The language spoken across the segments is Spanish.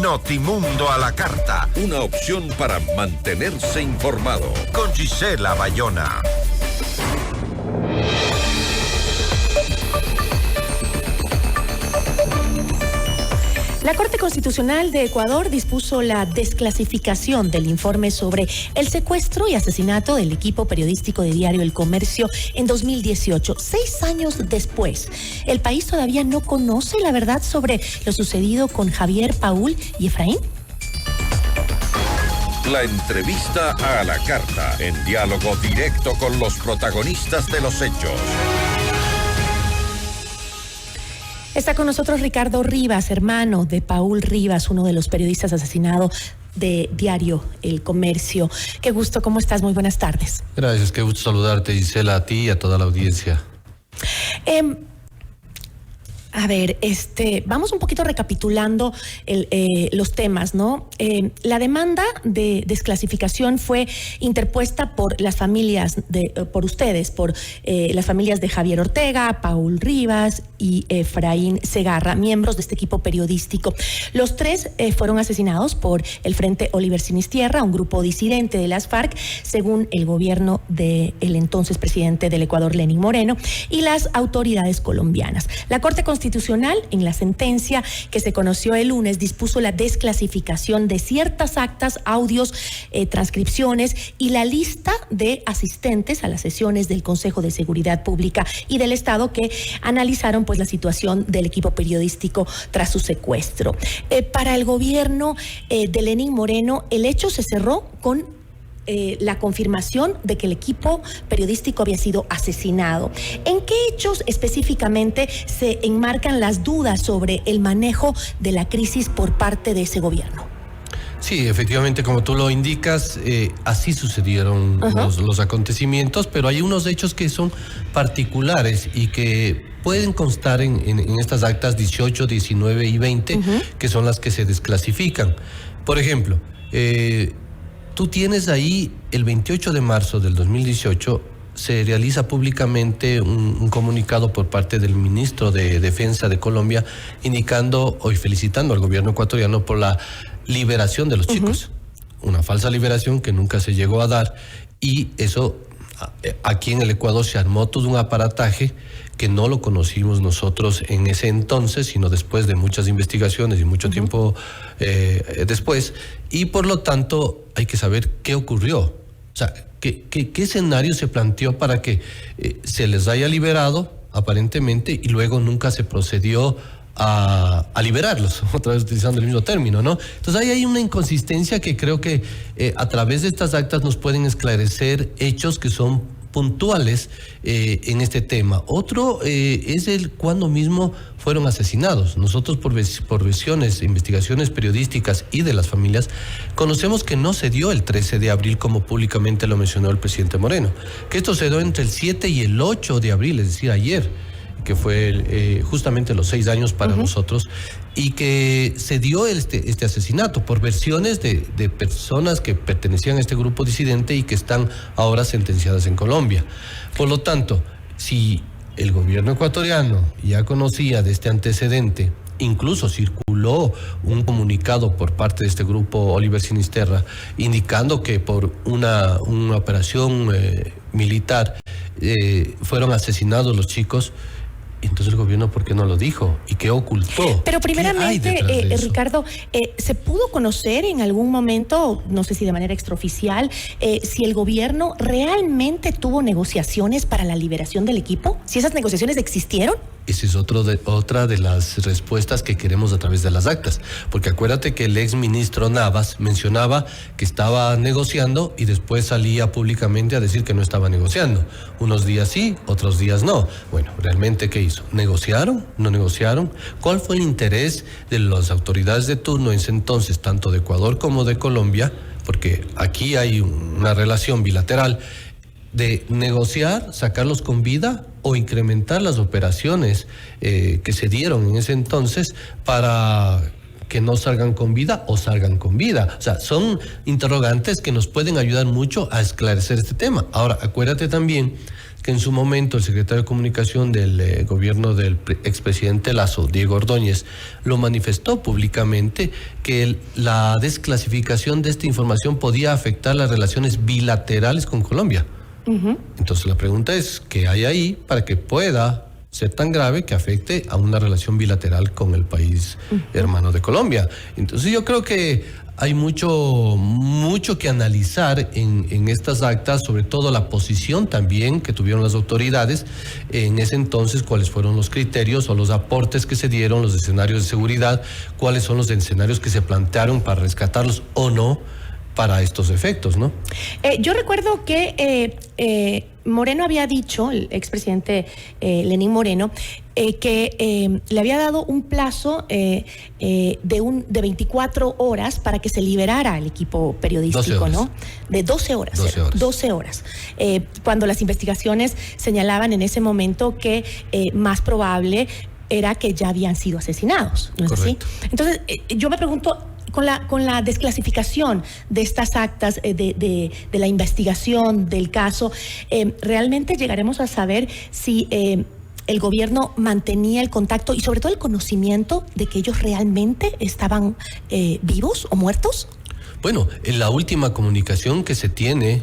Notimundo a la carta. Una opción para mantenerse informado. Con Gisela Bayona. La Corte Constitucional de Ecuador dispuso la desclasificación del informe sobre el secuestro y asesinato del equipo periodístico de diario El Comercio en 2018. 6 años después, el país todavía no conoce la verdad sobre lo sucedido con Javier, Paul y Efraín. La entrevista a la carta, en diálogo directo con los protagonistas de los hechos. Está con nosotros Ricardo Rivas, hermano de Paul Rivas, uno de los periodistas asesinados de diario El Comercio. Qué gusto, ¿cómo estás? Muy buenas tardes. Gracias, qué gusto saludarte, Gisela, a ti y a toda la audiencia. A ver, vamos un poquito recapitulando los temas, ¿no? La demanda de desclasificación fue interpuesta por las familias, por ustedes, por las familias de Javier Ortega, Paul Rivas y Efraín Segarra, miembros de este equipo periodístico. Los tres fueron asesinados por el Frente Oliver Sinistierra, un grupo disidente de las FARC, según el gobierno del entonces presidente del Ecuador, Lenín Moreno, y las autoridades colombianas. La Corte Constitucional, en la sentencia que se conoció el lunes, dispuso la desclasificación de ciertas actas, audios, transcripciones y la lista de asistentes a las sesiones del Consejo de Seguridad Pública y del Estado que analizaron pues la situación del equipo periodístico tras su secuestro. Para el gobierno de Lenín Moreno, el hecho se cerró con la confirmación de que el equipo periodístico había sido asesinado. ¿En qué hechos específicamente se enmarcan las dudas sobre el manejo de la crisis por parte de ese gobierno? Sí, efectivamente, como tú lo indicas, así sucedieron los acontecimientos, pero hay unos hechos que son particulares y que pueden constar en estas actas 18, 19 y 20, que son las que se desclasifican. Por ejemplo, tú tienes ahí el 28 de marzo del 2018, se realiza públicamente un comunicado por parte del ministro de Defensa de Colombia indicando y felicitando al gobierno ecuatoriano por la liberación de los chicos. Una falsa liberación que nunca se llegó a dar, y eso aquí en el Ecuador se armó todo un aparataje que no lo conocimos nosotros en ese entonces, sino después de muchas investigaciones y mucho tiempo después, y por lo tanto hay que saber qué ocurrió. O sea, ¿qué escenario se planteó para que se les haya liberado aparentemente y luego nunca se procedió a liberarlos, otra vez utilizando el mismo término, ¿no? Entonces ahí hay una inconsistencia que creo que a través de estas actas nos pueden esclarecer hechos que son puntuales en este tema. Otro es el cuándo mismo fueron asesinados. Nosotros por versiones, investigaciones periodísticas y de las familias, conocemos que no se dio el 13 de abril como públicamente lo mencionó el presidente Moreno, que esto se dio entre el 7 y el 8 de abril, es decir, ayer, que fue justamente los 6 años para nosotros, y que se dio este asesinato por versiones de personas que pertenecían a este grupo disidente y que están ahora sentenciadas en Colombia. Por lo tanto, si el gobierno ecuatoriano ya conocía de este antecedente, incluso circuló un comunicado por parte de este grupo Oliver Sinisterra indicando que por una operación militar fueron asesinados los chicos, entonces el gobierno, ¿por qué no lo dijo? ¿Y qué ocultó? Pero primeramente, Ricardo, ¿se pudo conocer en algún momento, no sé si de manera extraoficial, si el gobierno realmente tuvo negociaciones para la liberación del equipo? ¿Si esas negociaciones existieron? Esa es otra de las respuestas que queremos a través de las actas. Porque acuérdate que el ex ministro Navas mencionaba que estaba negociando y después salía públicamente a decir que no estaba negociando. Unos días sí, otros días no. Bueno, ¿realmente qué hizo? ¿Negociaron? ¿No negociaron? ¿Cuál fue el interés de las autoridades de turno en ese entonces, tanto de Ecuador como de Colombia? Porque aquí hay una relación bilateral de negociar, sacarlos con vida o incrementar las operaciones que se dieron en ese entonces para que no salgan con vida o salgan con vida. O sea, son interrogantes que nos pueden ayudar mucho a esclarecer este tema. Ahora, acuérdate también que en su momento el secretario de Comunicación del gobierno del expresidente Lasso, Diego Ordóñez, lo manifestó públicamente que la desclasificación de esta información podía afectar las relaciones bilaterales con Colombia. Entonces la pregunta es, ¿qué hay ahí para que pueda ser tan grave que afecte a una relación bilateral con el país hermano de Colombia? Entonces yo creo que hay mucho que analizar en estas actas, sobre todo la posición también que tuvieron las autoridades en ese entonces, cuáles fueron los criterios o los aportes que se dieron, los escenarios de seguridad, cuáles son los escenarios que se plantearon para rescatarlos o no para estos efectos, ¿no? Yo recuerdo que Moreno había dicho, el expresidente Lenín Moreno, que le había dado un plazo de 24 horas para que se liberara el equipo periodístico, ¿no? De 12 horas. 12 horas. Cuando las investigaciones señalaban en ese momento que más probable era que ya habían sido asesinados, ¿no es así? Entonces, yo me pregunto, con la desclasificación de estas actas, de la investigación del caso, ¿realmente llegaremos a saber si el gobierno mantenía el contacto y sobre todo el conocimiento de que ellos realmente estaban vivos o muertos? Bueno, la última comunicación que se tiene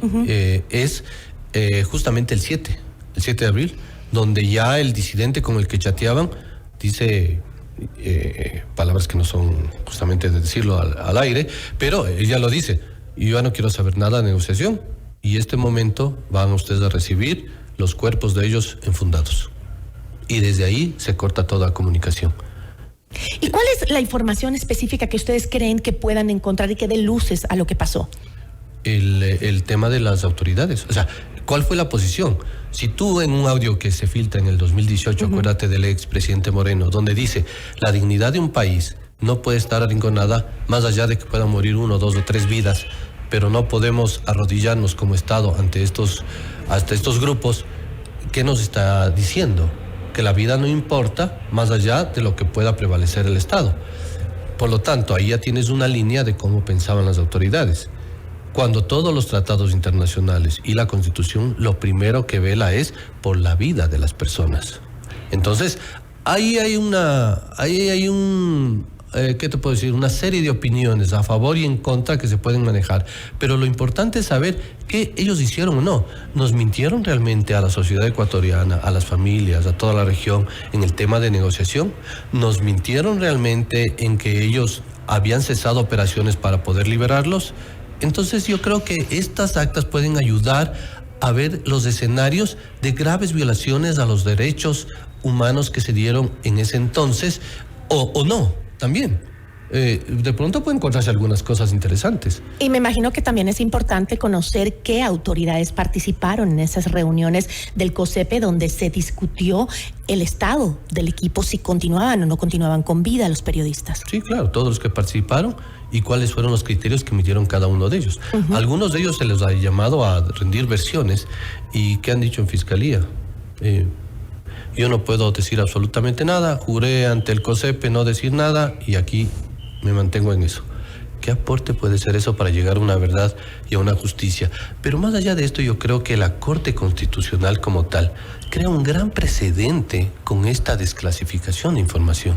es justamente el 7 de abril, donde ya el disidente con el que chateaban dice palabras que no son justamente de decirlo al aire, pero ella lo dice: yo ya no quiero saber nada de negociación y este momento van ustedes a recibir los cuerpos de ellos enfundados. Y desde ahí se corta toda comunicación. ¿Y cuál es la información específica que ustedes creen que puedan encontrar y que dé luces a lo que pasó? El tema de las autoridades. O sea, ¿cuál fue la posición? Si tú en un audio que se filtra en el 2018, acuérdate del expresidente Moreno, donde dice: la dignidad de un país no puede estar arrinconada más allá de que puedan morir 1, 2 o 3 vidas, pero no podemos arrodillarnos como Estado ante estos grupos. ¿Qué nos está diciendo? Que la vida no importa más allá de lo que pueda prevalecer el Estado. Por lo tanto, ahí ya tienes una línea de cómo pensaban las autoridades. Cuando todos los tratados internacionales y la Constitución lo primero que vela es por la vida de las personas. Entonces, ahí hay ¿qué te puedo decir? Una serie de opiniones a favor y en contra que se pueden manejar. Pero lo importante es saber qué ellos hicieron o no. ¿Nos mintieron realmente a la sociedad ecuatoriana, a las familias, a toda la región en el tema de negociación? ¿Nos mintieron realmente en que ellos habían cesado operaciones para poder liberarlos? Entonces yo creo que estas actas pueden ayudar a ver los escenarios de graves violaciones a los derechos humanos que se dieron en ese entonces, o no, también. De pronto pueden encontrarse algunas cosas interesantes. Y me imagino que también es importante conocer qué autoridades participaron en esas reuniones del COSEPE donde se discutió el estado del equipo, si continuaban o no continuaban con vida los periodistas. Sí, claro, todos los que participaron y cuáles fueron los criterios que midieron cada uno de ellos. Algunos de ellos se les ha llamado a rendir versiones. ¿Y qué han dicho en fiscalía? Yo no puedo decir absolutamente nada, juré ante el COSEPE no decir nada y aquí me mantengo en eso. ¿Qué aporte puede ser eso para llegar a una verdad y a una justicia? Pero más allá de esto, yo creo que la Corte Constitucional como tal crea un gran precedente con esta desclasificación de información.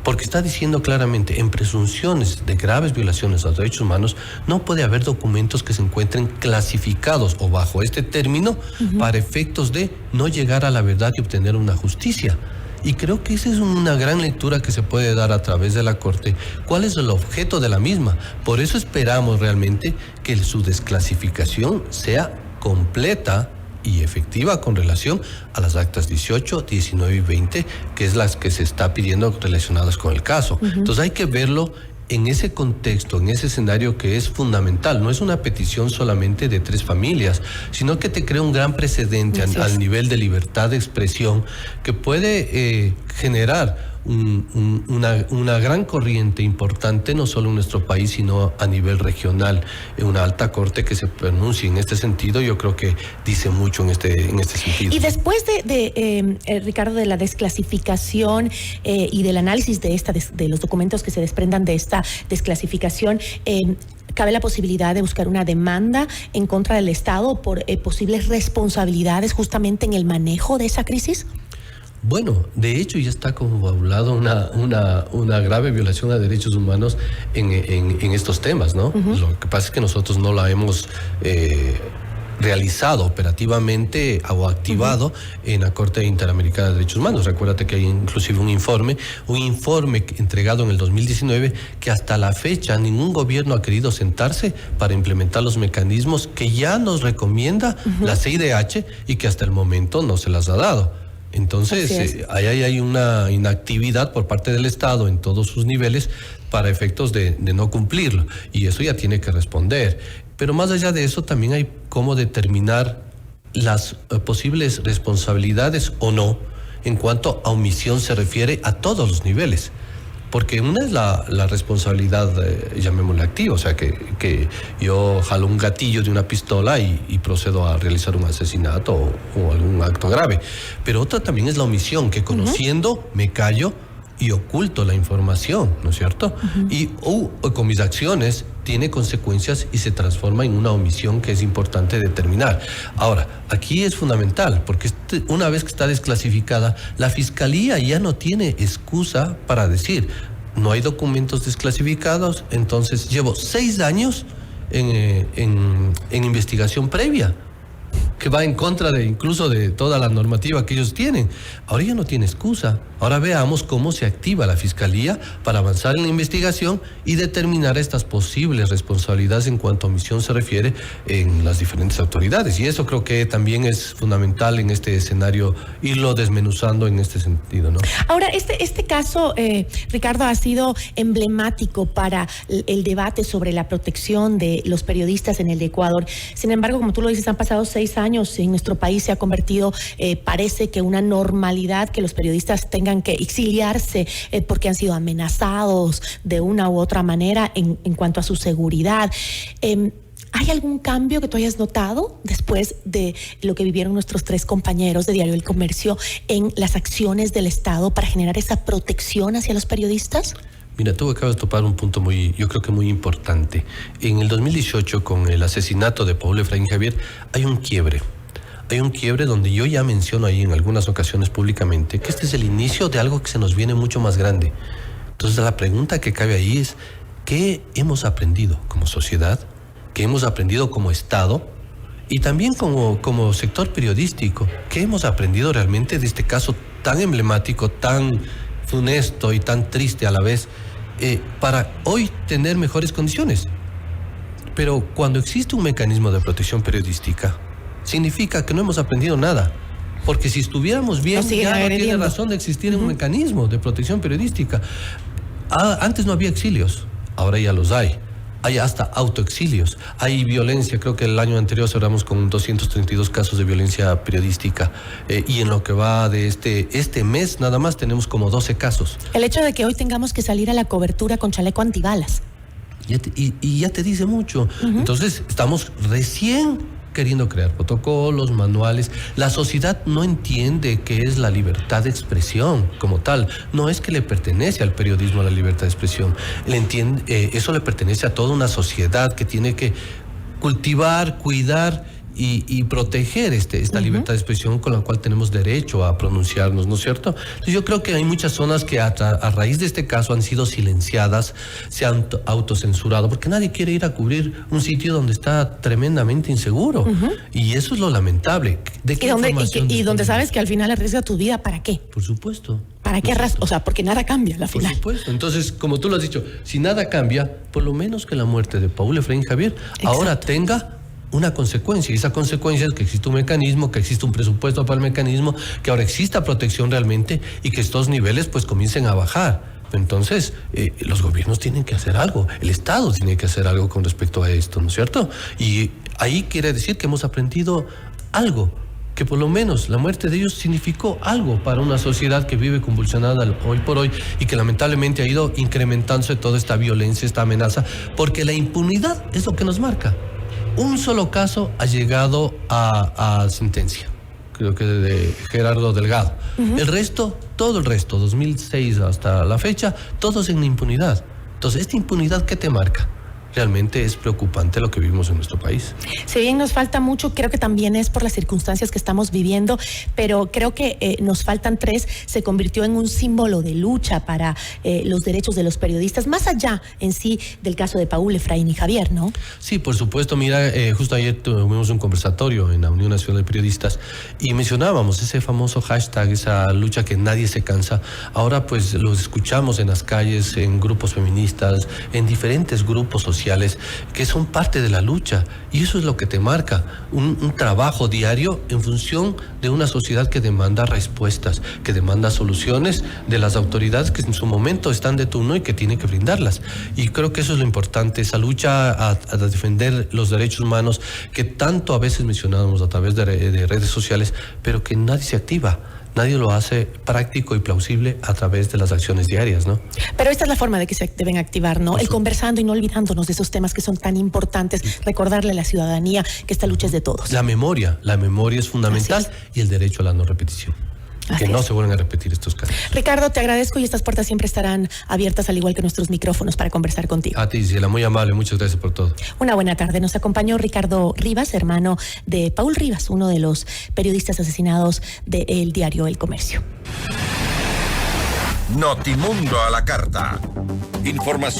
Porque está diciendo claramente, en presunciones de graves violaciones a los derechos humanos, no puede haber documentos que se encuentren clasificados o bajo este término para efectos de no llegar a la verdad y obtener una justicia. Y creo que esa es una gran lectura que se puede dar a través de la Corte. ¿Cuál es el objeto de la misma? Por eso esperamos realmente que su desclasificación sea completa y efectiva con relación a las actas 18, 19 y 20, que es las que se está pidiendo relacionadas con el caso. Entonces hay que verlo en ese contexto, en ese escenario que es fundamental. No es una petición solamente de 3 familias, sino que te crea un gran precedente al nivel de libertad de expresión que puede generar una gran corriente importante, no solo en nuestro país, sino a nivel regional. Una alta corte que se pronuncie en este sentido, yo creo que dice mucho en este sentido. Y después Ricardo, de la desclasificación y del análisis de los documentos que se desprendan de esta desclasificación, ¿cabe la posibilidad de buscar una demanda en contra del Estado por posibles responsabilidades justamente en el manejo de esa crisis? Bueno, de hecho ya está confabulado una grave violación a derechos humanos en estos temas, ¿no? Lo que pasa es que nosotros no la hemos realizado operativamente o activado en la Corte Interamericana de Derechos Humanos. Recuérdate que hay inclusive un informe entregado en el 2019 que hasta la fecha ningún gobierno ha querido sentarse para implementar los mecanismos que ya nos recomienda la CIDH y que hasta el momento no se las ha dado. Entonces, ahí hay una inactividad por parte del Estado en todos sus niveles para efectos de no cumplirlo, y eso ya tiene que responder. Pero más allá de eso, también hay cómo determinar las posibles responsabilidades o no en cuanto a omisión se refiere a todos los niveles. Porque una es la responsabilidad, llamémosle activa, o sea, que yo jalo un gatillo de una pistola y procedo a realizar un asesinato o algún acto grave. Pero otra también es la omisión, que conociendo me callo y oculto la información, ¿no es cierto? Y con mis acciones tiene consecuencias y se transforma en una omisión que es importante determinar. Ahora, aquí es fundamental, porque una vez que está desclasificada, la Fiscalía ya no tiene excusa para decir, no hay documentos desclasificados, entonces llevo 6 años en investigación previa, que va en contra incluso de toda la normativa que ellos tienen. Ahora ya no tiene excusa. Ahora veamos cómo se activa la Fiscalía para avanzar en la investigación y determinar estas posibles responsabilidades en cuanto a omisión se refiere en las diferentes autoridades. Y eso creo que también es fundamental en este escenario, irlo desmenuzando en este sentido, ¿no? Ahora, este caso, Ricardo, ha sido emblemático para el debate sobre la protección de los periodistas en el Ecuador. Sin embargo, como tú lo dices, han pasado 6 años. En nuestro país se ha convertido, parece que una normalidad que los periodistas tengan que exiliarse porque han sido amenazados de una u otra manera en cuanto a su seguridad. ¿Hay algún cambio que tú hayas notado después de lo que vivieron nuestros 3 compañeros de Diario El Comercio en las acciones del Estado para generar esa protección hacia los periodistas? Mira, tú acabas de topar un punto yo creo que muy importante. En el 2018, con el asesinato de Pablo Efraín Javier, hay un quiebre. Hay un quiebre donde yo ya menciono ahí en algunas ocasiones públicamente que este es el inicio de algo que se nos viene mucho más grande. Entonces la pregunta que cabe ahí es, ¿qué hemos aprendido como sociedad? ¿Qué hemos aprendido como Estado? Y también como sector periodístico, ¿qué hemos aprendido realmente de este caso tan emblemático, tan funesto y tan triste a la vez, para hoy tener mejores condiciones? Pero cuando existe un mecanismo de protección periodística, significa que no hemos aprendido nada. Porque si estuviéramos bien, ya no tiene razón de existir un mecanismo de protección periodística. Antes no había exilios, ahora ya los hay. Hay hasta autoexilios, hay violencia. Creo que el año anterior cerramos con 232 casos de violencia periodística, y en lo que va de este mes nada más tenemos como 12 casos. El hecho de que hoy tengamos que salir a la cobertura con chaleco antibalas. Y ya te dice mucho. Entonces estamos recién queriendo crear protocolos, manuales. La sociedad no entiende qué es la libertad de expresión como tal. No es que le pertenece al periodismo la libertad de expresión. Eso le pertenece a toda una sociedad que tiene que cultivar, cuidar y proteger esta libertad de expresión con la cual tenemos derecho a pronunciarnos, ¿no es cierto? Entonces yo creo que hay muchas zonas que a raíz de este caso han sido silenciadas, se han autocensurado, porque nadie quiere ir a cubrir un sitio donde está tremendamente inseguro. Y eso es lo lamentable. ¿De qué y donde sabes que al final arriesga tu vida, ¿para qué? Por supuesto. ¿Para qué? O sea, porque nada cambia al final. Por supuesto. Entonces, como tú lo has dicho, si nada cambia, por lo menos que la muerte de Pablo Efraín Javier ahora tenga una consecuencia, y esa consecuencia es que existe un mecanismo, que existe un presupuesto para el mecanismo, que ahora exista protección realmente y que estos niveles pues comiencen a bajar. Entonces, los gobiernos tienen que hacer algo, el Estado tiene que hacer algo con respecto a esto, ¿no es cierto? Y ahí quiere decir que hemos aprendido algo, que por lo menos la muerte de ellos significó algo para una sociedad que vive convulsionada hoy por hoy y que lamentablemente ha ido incrementándose toda esta violencia, esta amenaza, porque la impunidad es lo que nos marca. Un solo caso ha llegado a sentencia, creo que de Gerardo Delgado. El resto, todo el resto, 2006 hasta la fecha, todos en impunidad. Entonces, ¿esta impunidad qué te marca? realmente es preocupante lo que vivimos en nuestro país. Si bien nos falta mucho, creo que también es por las circunstancias que estamos viviendo, pero creo que nos faltan tres, se convirtió en un símbolo de lucha para los derechos de los periodistas, más allá en sí del caso de Paul, Efraín y Javier, ¿no? Sí, por supuesto. Mira, justo ayer tuvimos un conversatorio en la Unión Nacional de Periodistas y mencionábamos ese famoso hashtag, esa lucha que nadie se cansa. Ahora pues los escuchamos en las calles, en grupos feministas, en diferentes grupos sociales que son parte de la lucha, y eso es lo que te marca un trabajo diario en función de una sociedad que demanda respuestas, que demanda soluciones de las autoridades que en su momento están de turno y que tienen que brindarlas. Y creo que eso es lo importante, esa lucha a defender los derechos humanos que tanto a veces mencionamos a través de redes sociales, pero que nadie se activa. Nadie lo hace práctico y plausible a través de las acciones diarias, ¿no? Pero esta es la forma de que se deben activar, ¿no? El conversando y no olvidándonos de esos temas que son tan importantes, recordarle a la ciudadanía que esta lucha es de todos. La memoria es fundamental y el derecho a la no repetición. Que no se vuelvan a repetir estos casos. Ricardo, te agradezco y estas puertas siempre estarán abiertas, al igual que nuestros micrófonos, para conversar contigo. A ti, Ciela, muy amable, muchas gracias por todo. Una buena tarde. Nos acompañó Ricardo Rivas, hermano de Paul Rivas, uno de los periodistas asesinados del diario El Comercio. Notimundo a la carta. Información